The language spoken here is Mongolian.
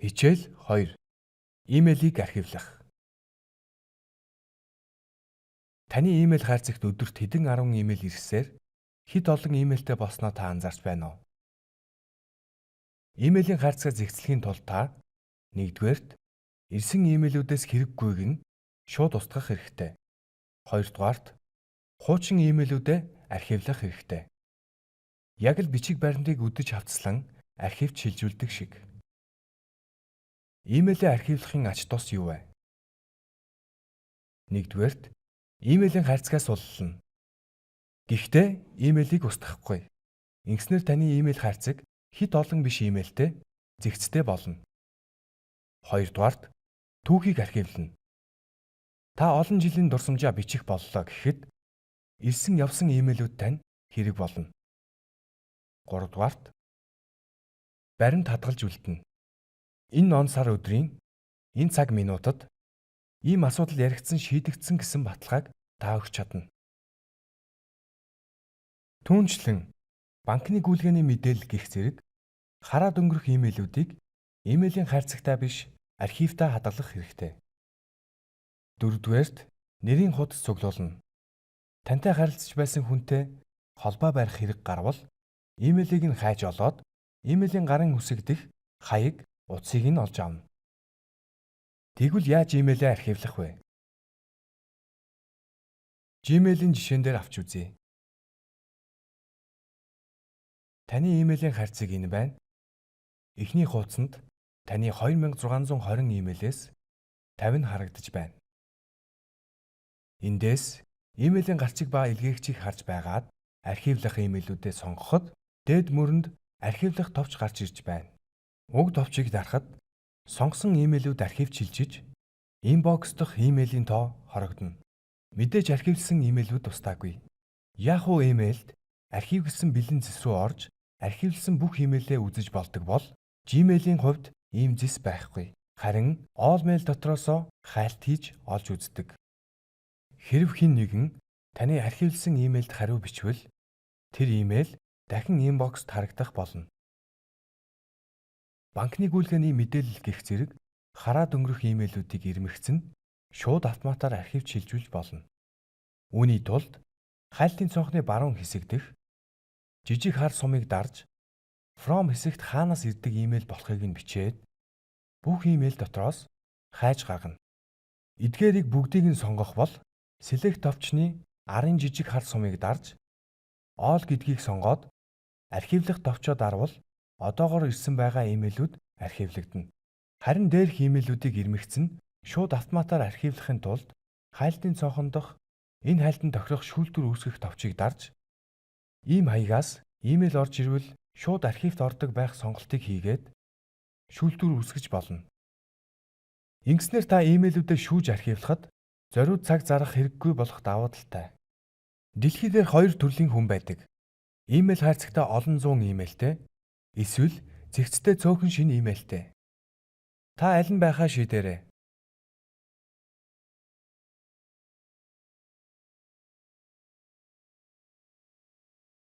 Хичээл 2. Имэйлийг архивлах. Таны имэйл хайрцагт өдөрт хэдэн 10 имэйл ирсээр хэд олон имэйлтэй болсноо та анзаарч байна уу? Имэйлийн хайрцаг зэгцлэхийн тулд та нэгдүгээрт ирсэн имэйлүүдээс хэрэггүйг нь шууд устгах хэрэгтэй. Хоёрдугаарт хуучин имэйлүүдээ архивлах хэрэгтэй. Яг л бичиг баримтыг үдэж хавцлан архивт шилжүүлдэг шиг. Имэйлээ архивлахын ач тус юу вэ? Нэгдүгээрт имэйлийн хайрцагаас суллана. Гэхдээ имэйлийг устгахгүй. Ингэснээр таны имэйл хайрцаг хэд олон биш имэйлтэй зэгцтэй болно. Хоёрдугаарт түүхийг архивлана. Та олон жилийн дурсамжаа бичих боллоо гэхэд ирсэн явсан имэйлүүд тань хэрэг болно. Гуравдугаарт баримт хадгалж үлдэнэ. Энэ он сар өдрийн энэ цаг минутад ийм асуудал яригдсан шийдэгдсэн гэсэн баталгааг та өгч чадна. Түүнчлэн банкны гүйлгээний мэдээлэл гэх зэрэг хараад өнгөрөх имэйлүүдийг имэйлийн хайрцагтаа биш архивтаа хадгалах хэрэгтэй. Дөрөвдүгээрт нэрийн хуудас цуглуулна. Тантай харилцаж байсан хүнтэй холбоо барих хэрэг гарвал имэйлийг нь хайж олоод имэйлийн гарын үсэг дэх хаяг утсыг нь олж авна. Тэгвэл яаж имэйлээ архивлах вэ? Gmail-ийн жишээн дээр авч үзье. Таны имэйлийн хайрцаг энэ байна. Эхний хуудсанд таны 2620 имэйлээс 50 харагдаж байна. Эндээс имэйлийн гарчиг ба илгээгчийг харж байгаад архивлах имэйлүүдээ сонгоход дээд мөрөнд архивлах товч гарч ирж байна. Уг товчийг дарахад сонгосон имэйлүүд архивт шилжиж инбокс дахь имэйлийн тоо хорогдно. Мэдээж архивлсан имэйлүүд тустаагүй. Yahoo имэйлд архив гэсэн бэлэн зэс рүү орж архивлсан бүх имэйлээ үзэж болдог бол Gmail-ийн хувьд ийм зэс байхгүй. Харин Allmail дотроосоо хайлт хийж олж үздэг. Хэрэв хэн нэгэн таны архивлсан имэйлд хариу бичвэл тэр имэйл дахин инбокст харагдах болно. Банкны гүйлгээний мэдээлэл гэх зэрэг хараад өнгөрөх имэйлүүдийг ирмэгцэн шууд автоматар архивт шилжүүлж болно. Үүний тулд хайлтын цонхны баруун хэсэг дэх жижиг хар сумыг дарж From хэсэгт хаанаас ирдэг имэйл болохыг нь бичээд бүх имэйл дотроос хайж гаргана. Эдгээрийг бүгдийг нь сонгох бол Select товчны арын жижиг хар сумыг дарж All гэдгийг сонгоод архивлах товчоо дарвал одоогоор ирсэн байгаа имэйлүүд архивлагдана. Харин дээрх имэйлүүдийг ирмэгцэн шууд автоматар архивлахын тулд хайлтын цонхон дох энэ хайлтанд тохирох шүүлтүр үүсгэх товчийг дарж ийм хаягаас имэйл орж ирвэл шууд архивт ордог байх сонголтыг хийгээд шүүлтүр үүсгэж болно. Ингэснээр та имэйлүүдээ шүүж архивлахад зориуд цаг зарах хэрэггүй болох давуу талтай. Дэлхий дээр хоёр төрлийн хүн байдаг. Имэйл хайрцагтай олон зуун имэйлтэй эсвэл зэгцтэй цөөхөн шинэ имэйлтэй. Та аль нь байхаа шийдээрэй.